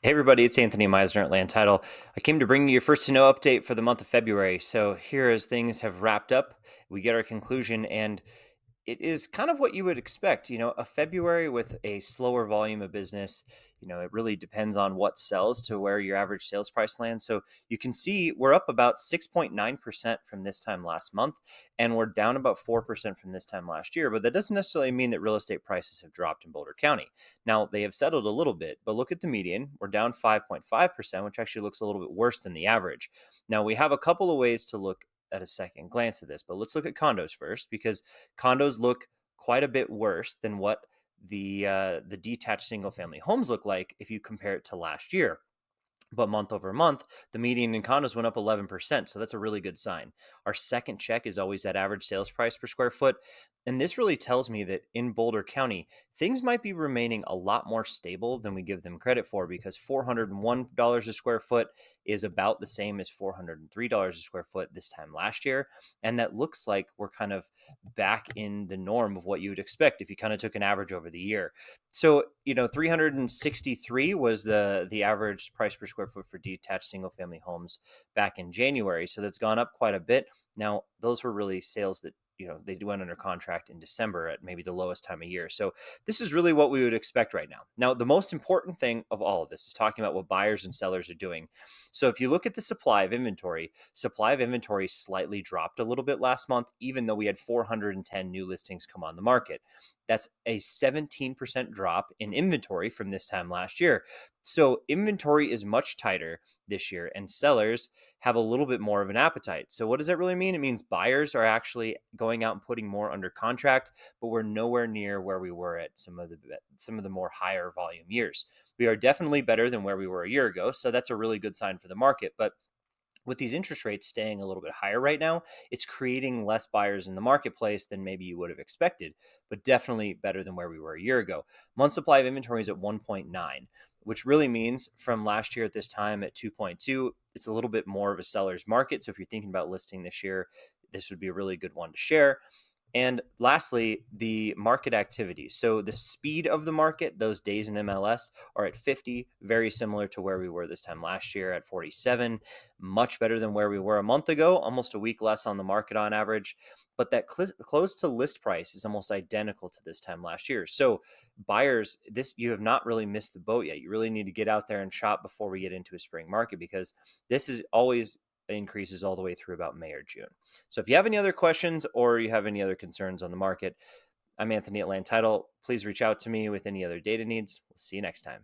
Hey everybody, it's Anthony Meisner at Land Title. I came to bring you your first to know update for the month of February. So here as things have wrapped up, we get our conclusion and it is kind of what you would expect, a February with a slower volume of business. It really depends on what sells to where your average sales price lands. So you can see we're up about 6.9% from this time last month, and we're down about 4% from this time last year. But that doesn't necessarily mean that real estate prices have dropped in Boulder County. Now, they have settled a little bit, but look at the median. We're down 5.5%, which actually looks a little bit worse than the average. Now, we have a couple of ways to look at a second glance at this, but let's look at condos first because condos look quite a bit worse than what the detached single family homes look like if you compare it to last year. But month over month, the median in condos went up 11%. So that's a really good sign. Our second check is always that average sales price per square foot. And this really tells me that in Boulder County, things might be remaining a lot more stable than we give them credit for because $401 a square foot is about the same as $403 a square foot this time last year. And that looks like we're kind of back in the norm of what you would expect if you kind of took an average over the year. So, 363 was the average price per square foot for detached single family homes back in January. So that's gone up quite a bit. Now, those were really sales that they went under contract in December at maybe the lowest time of year. So this is really what we would expect right now. Now, the most important thing of all of this is talking about what buyers and sellers are doing. So if you look at the supply of inventory slightly dropped a little bit last month, even though we had 410 new listings come on the market. That's a 17% drop in inventory from this time last year. So inventory is much tighter this year, and sellers have a little bit more of an appetite. So what does that really mean? It means buyers are actually going out and putting more under contract, but we're nowhere near where we were at some of the more higher volume years. We are definitely better than where we were a year ago, so that's a really good sign for the market. But with these interest rates staying a little bit higher right now, it's creating less buyers in the marketplace than maybe you would have expected, but definitely better than where we were a year ago. Month supply of inventory is at 1.9, which really means from last year at this time at 2.2, it's a little bit more of a seller's market. So if you're thinking about listing this year, this would be a really good one to share. And lastly, the market activity. So the speed of the market, those days in MLS are at 50, very similar to where we were this time last year at 47, much better than where we were a month ago, almost a week less on the market on average. But that close to list price is almost identical to this time last year. So buyers, you have not really missed the boat yet. You really need to get out there and shop before we get into a spring market because this is always increases all the way through about May or June. So if you have any other questions or you have any other concerns on the market, I'm Anthony at Land Title. Please reach out to me with any other data needs. We'll see you next time.